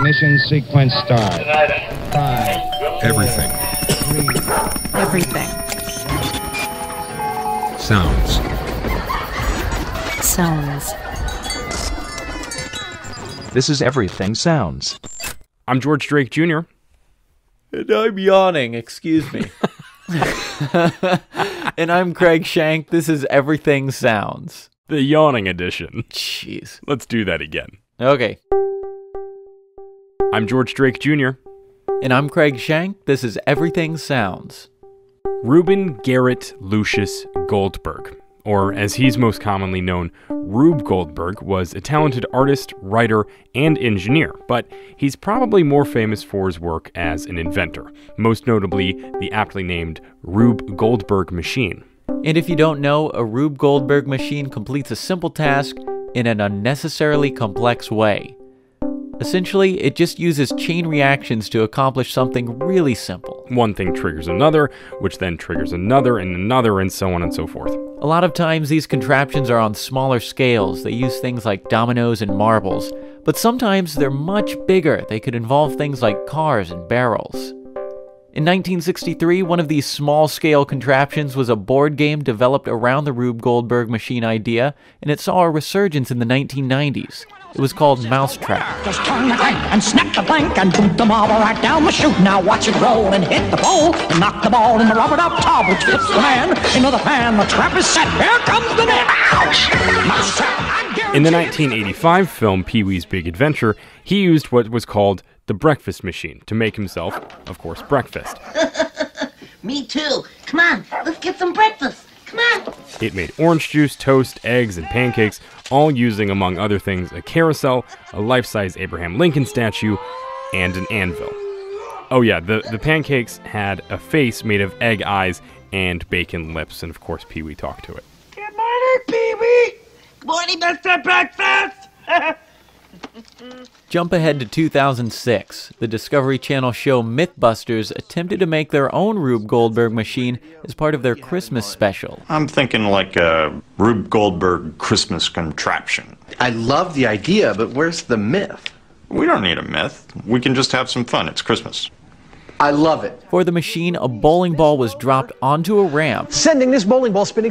Ignition sequence start. 5. Everything. 3. Everything. Sounds. Sounds. This is Everything Sounds. I'm George Drake Jr. And I'm yawning, excuse me. And I'm Craig Shank. This is Everything Sounds. The yawning edition. Jeez. Let's do that again. Okay. I'm George Drake Jr. And I'm Craig Shank. This is Everything Sounds. Reuben Garrett Lucius Goldberg, or as he's most commonly known, Rube Goldberg, was a talented artist, writer, and engineer, but he's probably more famous for his work as an inventor, most notably the aptly named Rube Goldberg machine. And if you don't know, a Rube Goldberg machine completes a simple task in an unnecessarily complex way. Essentially, it just uses chain reactions to accomplish something really simple. One thing triggers another, which then triggers another, and so on and so forth. A lot of times these contraptions are on smaller scales. They use things like dominoes and marbles, but sometimes they're much bigger. They could involve things like cars and barrels. In 1963, one of these small-scale contraptions was a board game developed around the Rube Goldberg machine idea, and it saw a resurgence in the 1990s. It was called Mousetrap. Just turn the crank and snap the plank and boot the marble right down the chute. Now watch it roll and hit the pole and knock the ball in the rubbered up tub, which flips the man into the pan. The trap is set. Here comes the net. Ouch! Mousetrap. In the 1985 film Pee-wee's Big Adventure, he used what was called the breakfast machine to make himself, of course, breakfast. Me too. Come on, let's get some breakfast. Come on. It made orange juice, toast, eggs, and pancakes, all using, among other things, a carousel, a life-size Abraham Lincoln statue, and an anvil. Oh yeah, the pancakes had a face made of egg eyes and bacon lips, and of course Pee-wee talked to it. Good morning, Pee-wee. Good morning, Mr. Breakfast. Jump ahead to 2006. The Discovery Channel show Mythbusters attempted to make their own Rube Goldberg machine as part of their Christmas special. I'm thinking like a Rube Goldberg Christmas contraption. I love the idea, but where's the myth? We don't need a myth. We can just have some fun. It's Christmas. I love it. For the machine, a bowling ball was dropped onto a ramp. Sending this bowling ball spinning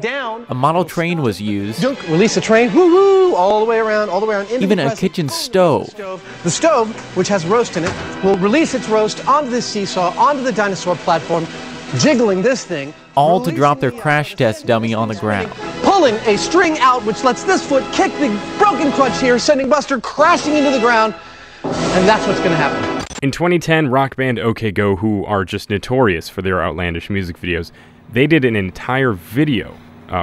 down. A model train was used. Dunk, release the train, woo-woo, all the way around, into even the a kitchen stove. The stove, which has roast in it, will release its roast onto this seesaw, onto the dinosaur platform, jiggling this thing. All to drop their crash test dummy on the ground. Pulling a string out, which lets this foot kick the broken clutch here, sending Buster crashing into the ground. And that's what's going to happen. In 2010, rock band OK Go, who are just notorious for their outlandish music videos, they did an entire video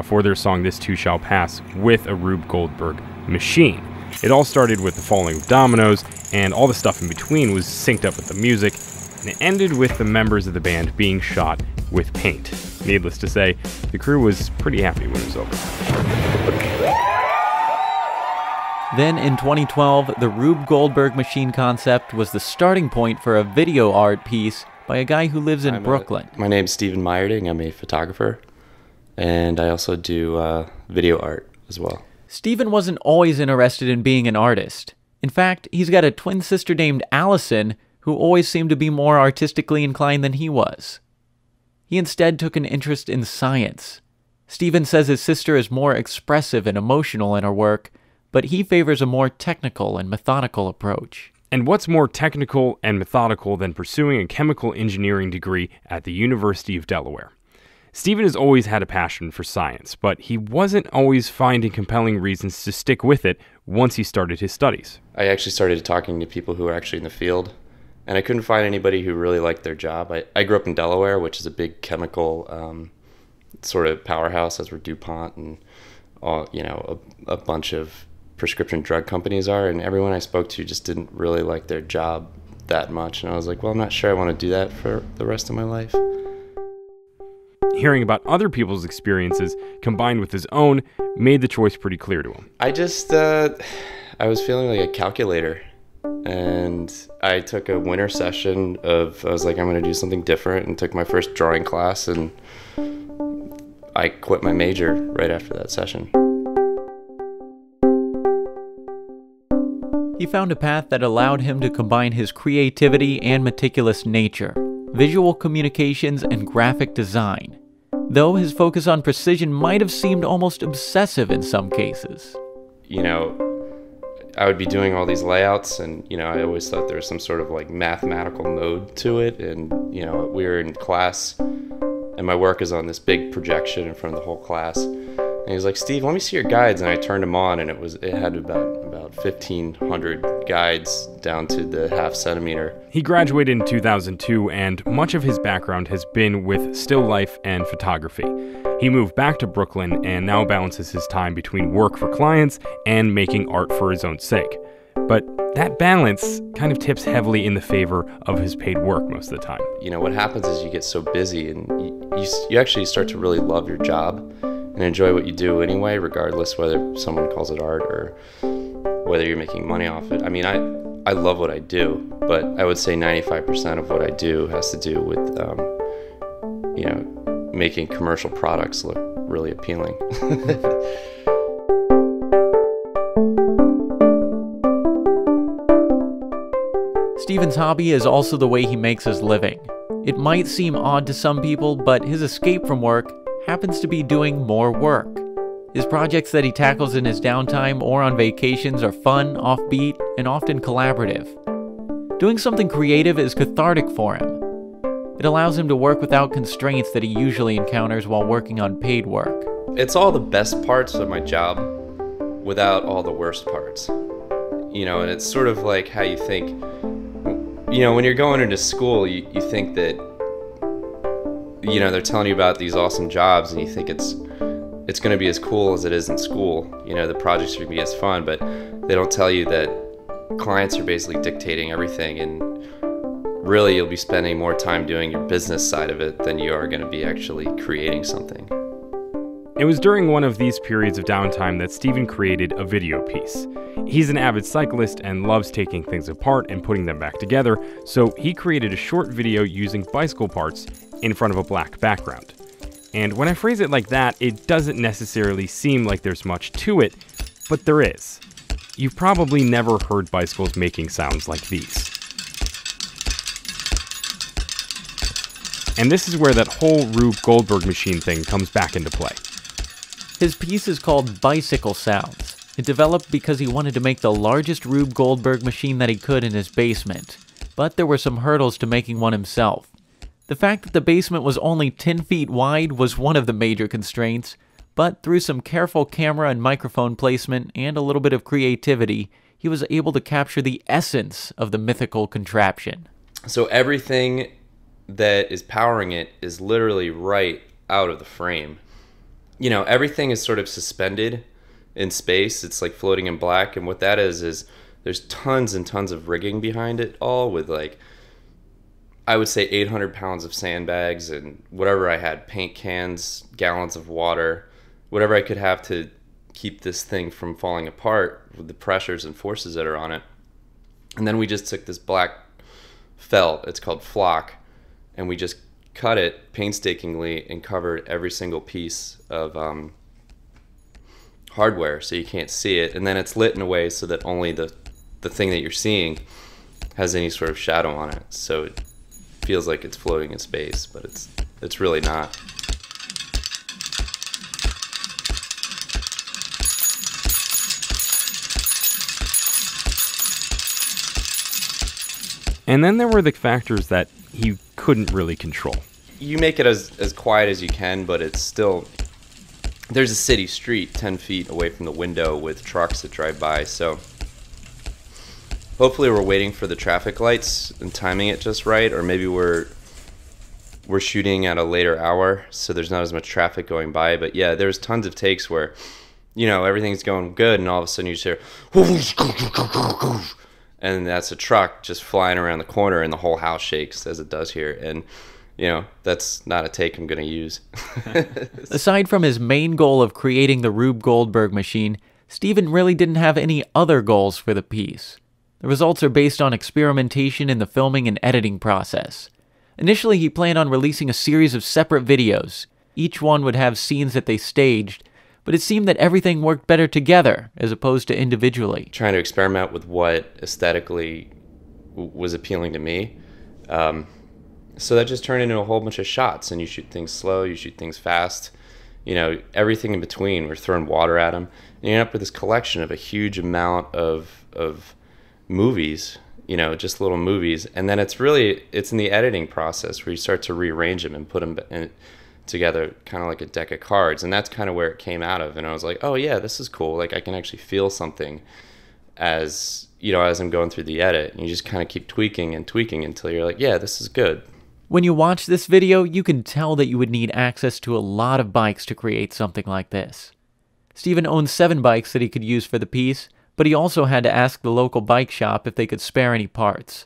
for their song This Too Shall Pass with a Rube Goldberg machine. It all started with the falling of dominoes, and all the stuff in between was synced up with the music, and it ended with the members of the band being shot with paint. Needless to say, the crew was pretty happy when it was over. Then in 2012, the Rube Goldberg machine concept was the starting point for a video art piece by a guy who lives in Brooklyn. My name's Stephen Meierding. I'm a photographer, and I also do video art as well. Stephen wasn't always interested in being an artist. In fact, he's got a twin sister named Allison, who always seemed to be more artistically inclined than he was. He instead took an interest in science. Stephen says his sister is more expressive and emotional in her work, but he favors a more technical and methodical approach. And what's more technical and methodical than pursuing a chemical engineering degree at the University of Delaware? Stephen has always had a passion for science, but he wasn't always finding compelling reasons to stick with it once he started his studies. I actually started talking to people who were actually in the field, and I couldn't find anybody who really liked their job. I grew up in Delaware, which is a big chemical sort of powerhouse, as were DuPont and a bunch of prescription drug companies are, and everyone I spoke to just didn't really like their job that much, and I was like, well, I'm not sure I want to do that for the rest of my life. Hearing about other people's experiences combined with his own made the choice pretty clear to him. I just I was feeling like a calculator, and I took a winter session I was like, I'm going to do something different, and took my first drawing class, and I quit my major right after that session. He found a path that allowed him to combine his creativity and meticulous nature, visual communications, and graphic design, though his focus on precision might have seemed almost obsessive in some cases. You know, I would be doing all these layouts, and, you know, I always thought there was some sort of like mathematical mode to it. And, you know, we were in class, and my work is on this big projection in front of the whole class. And he was like, "Steve, let me see your guides." And I turned them on, and it had about 1,500 guides down to the half centimeter. He graduated in 2002, and much of his background has been with still life and photography. He moved back to Brooklyn and now balances his time between work for clients and making art for his own sake. But that balance kind of tips heavily in the favor of his paid work most of the time. You know, what happens is you get so busy, and you actually start to really love your job and enjoy what you do anyway, regardless whether someone calls it art or whether you're making money off it. I mean, I love what I do, but I would say 95% of what I do has to do with, you know, making commercial products look really appealing. Stephen's hobby is also the way he makes his living. It might seem odd to some people, but his escape from work happens to be doing more work. His projects that he tackles in his downtime or on vacations are fun, offbeat, and often collaborative. Doing something creative is cathartic for him. It allows him to work without constraints that he usually encounters while working on paid work. It's all the best parts of my job without all the worst parts. You know, and it's sort of like how you think. You know, when you're going into school, you think that, you know, they're telling you about these awesome jobs, and you think it's going to be as cool as it is in school. You know, the projects are going to be as fun, but they don't tell you that clients are basically dictating everything, and really you'll be spending more time doing your business side of it than you are going to be actually creating something. It was during one of these periods of downtime that Stephen created a video piece. He's an avid cyclist and loves taking things apart and putting them back together, so he created a short video using bicycle parts in front of a black background. And when I phrase it like that, it doesn't necessarily seem like there's much to it, but there is. You've probably never heard bicycles making sounds like these. And this is where that whole Rube Goldberg machine thing comes back into play. His piece is called Bicycle Sounds. It developed because he wanted to make the largest Rube Goldberg machine that he could in his basement, but there were some hurdles to making one himself. The fact that the basement was only 10 feet wide was one of the major constraints, but through some careful camera and microphone placement and a little bit of creativity, he was able to capture the essence of the mythical contraption. So everything that is powering it is literally right out of the frame. You know, everything is sort of suspended in space. It's like floating in black, and what that is there's tons and tons of rigging behind it all, with like, I would say 800 pounds of sandbags and whatever I had, paint cans, gallons of water, whatever I could have to keep this thing from falling apart with the pressures and forces that are on it. And then we just took this black felt, it's called flock, and we just cut it painstakingly and covered every single piece of hardware so you can't see it. And then it's lit in a way so that only the thing that you're seeing has any sort of shadow on it. So it feels like it's floating in space, but it's really not. And then there were the factors that he couldn't really control. You make it as quiet as you can, but it's still, there's a city street 10 feet away from the window with trucks that drive by, so hopefully we're waiting for the traffic lights and timing it just right, or maybe we're shooting at a later hour, so there's not as much traffic going by. But yeah, there's tons of takes where, you know, everything's going good, and all of a sudden you just hear, and that's a truck just flying around the corner, and the whole house shakes as it does here. And, you know, that's not a take I'm going to use. Aside from his main goal of creating the Rube Goldberg machine, Stephen really didn't have any other goals for the piece. The results are based on experimentation in the filming and editing process. Initially, he planned on releasing a series of separate videos. Each one would have scenes that they staged, but it seemed that everything worked better together as opposed to individually. Trying to experiment with what aesthetically was appealing to me. So that just turned into a whole bunch of shots, and you shoot things slow, you shoot things fast, you know, everything in between. We're throwing water at them, and you end up with this collection of a huge amount of movies, you know, just little movies. And then it's in the editing process where you start to rearrange them and put them together kind of like a deck of cards, and that's kind of where it came out of. And I was like, oh yeah, this is cool. Like, I can actually feel something as, you know, as I'm going through the edit. And you just kind of keep tweaking and tweaking until you're like, yeah, this is good. When you watch this video, you can tell that you would need access to a lot of bikes to create something like this. Stephen owns 7 bikes that he could use for the piece, but he also had to ask the local bike shop if they could spare any parts.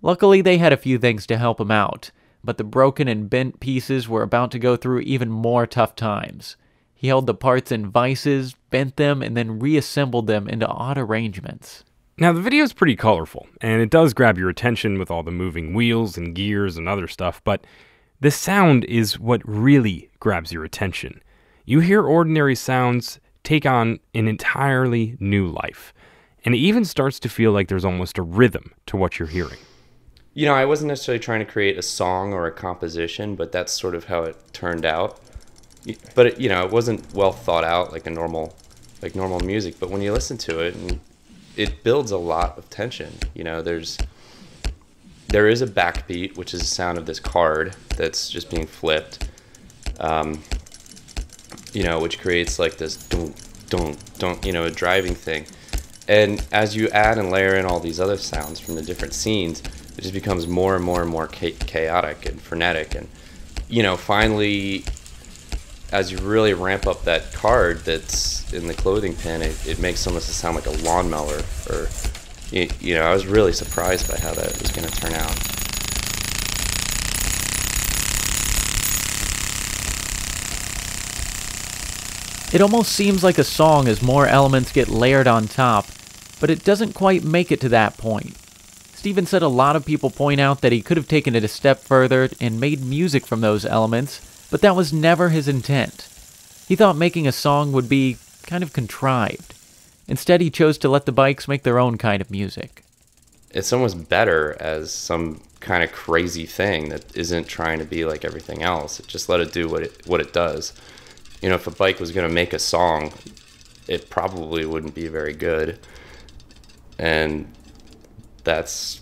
Luckily, they had a few things to help him out, but the broken and bent pieces were about to go through even more tough times. He held the parts in vices, bent them, and then reassembled them into odd arrangements. Now, the video is pretty colorful, and it does grab your attention with all the moving wheels and gears and other stuff, but the sound is what really grabs your attention. You hear ordinary sounds take on an entirely new life, and it even starts to feel like there's almost a rhythm to what you're hearing. You know, I wasn't necessarily trying to create a song or a composition, but that's sort of how it turned out. But it, you know, it wasn't well thought out like normal music. But when you listen to it, and it builds a lot of tension. You know, there is a backbeat, which is the sound of this card that's just being flipped. You know, which creates like this don't, you know, a driving thing. And as you add and layer in all these other sounds from the different scenes, it just becomes more and more and more chaotic and frenetic. And, you know, finally, as you really ramp up that card that's in the clothing pin, it makes almost sound like a lawnmower. Or, you know, I was really surprised by how that was going to turn out. It almost seems like a song as more elements get layered on top, but it doesn't quite make it to that point. Stephen said a lot of people point out that he could have taken it a step further and made music from those elements, but that was never his intent. He thought making a song would be kind of contrived. Instead, he chose to let the bikes make their own kind of music. It's almost better as some kind of crazy thing that isn't trying to be like everything else. It just let it do what it does. You know, if a bike was going to make a song, it probably wouldn't be very good. And that's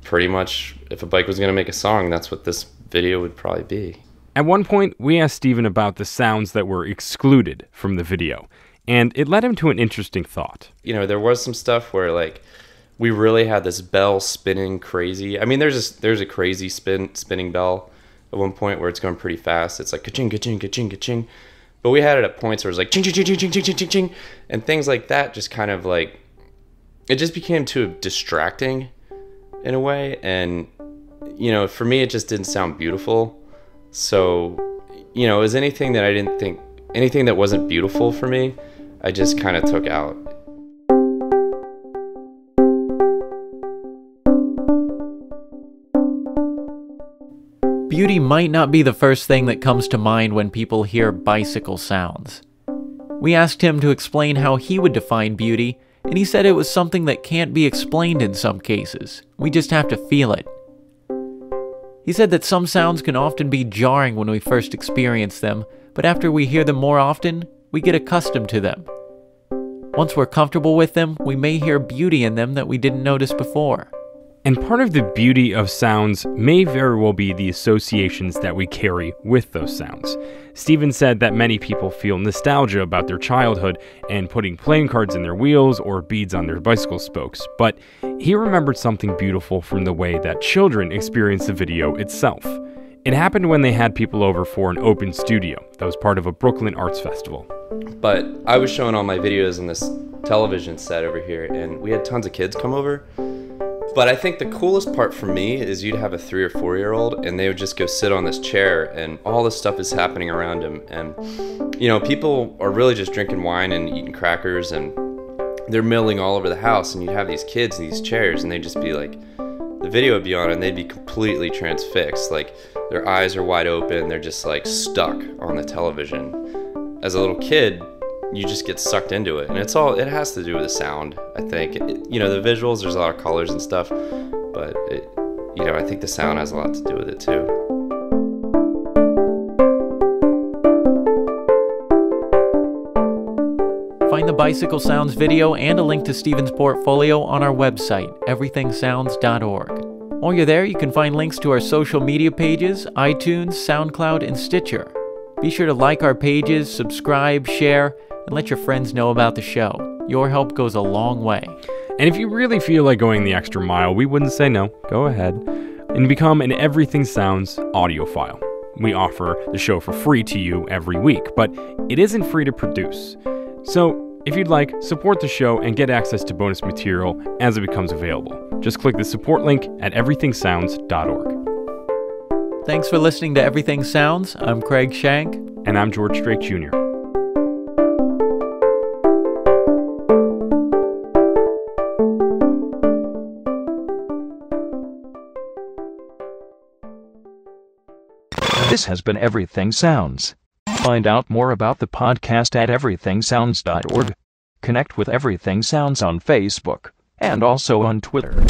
pretty much, if a bike was going to make a song, that's what this video would probably be. At one point, we asked Stephen about the sounds that were excluded from the video, and it led him to an interesting thought. You know, there was some stuff where, like, we really had this bell spinning crazy. I mean, there's a crazy spinning bell at one point where it's going pretty fast. It's like ka-ching, ka-ching, ka-ching, ka-ching. But we had it at points where it was like ching, ching, ching, ching, ching, ching, ching, ching, and things like that just kind of like, it just became too distracting in a way. And, you know, for me, it just didn't sound beautiful. So, you know, it was anything that wasn't beautiful for me, I just kind of took out. Beauty might not be the first thing that comes to mind when people hear bicycle sounds. We asked him to explain how he would define beauty, and he said it was something that can't be explained in some cases. We just have to feel it. He said that some sounds can often be jarring when we first experience them, but after we hear them more often, we get accustomed to them. Once we're comfortable with them, we may hear beauty in them that we didn't notice before. And part of the beauty of sounds may very well be the associations that we carry with those sounds. Stephen said that many people feel nostalgia about their childhood and putting playing cards in their wheels or beads on their bicycle spokes, but he remembered something beautiful from the way that children experienced the video itself. It happened when they had people over for an open studio that was part of a Brooklyn Arts Festival. But I was showing all my videos on this television set over here, and we had tons of kids come over. But I think the coolest part for me is you'd have a 3 or 4 year old and they would just go sit on this chair and all this stuff is happening around them. And, you know, people are really just drinking wine and eating crackers and they're milling all over the house, and you'd have these kids in these chairs and they'd just be like, the video would be on and they'd be completely transfixed. Like their eyes are wide open. They're just like stuck on the television. as a little kid, you just get sucked into it, and it has to do with the sound, I think. The visuals, there's a lot of colors and stuff, but I think the sound has a lot to do with it too. Find the Bicycle Sounds video and a link to Stephen's portfolio on our website, everythingsounds.org. While you're there, you can find links to our social media pages, iTunes, SoundCloud, and Stitcher. Be sure to like our pages, subscribe, share, and let your friends know about the show. Your help goes a long way. And if you really feel like going the extra mile, we wouldn't say no. Go ahead and become an Everything Sounds audiophile. We offer the show for free to you every week, but it isn't free to produce. So if you'd like, support the show and get access to bonus material as it becomes available. Just click the support link at everythingsounds.org. Thanks for listening to Everything Sounds. I'm Craig Shank. And I'm George Strait Jr. This has been Everything Sounds. Find out more about the podcast at everythingsounds.org. Connect with Everything Sounds on Facebook and also on Twitter.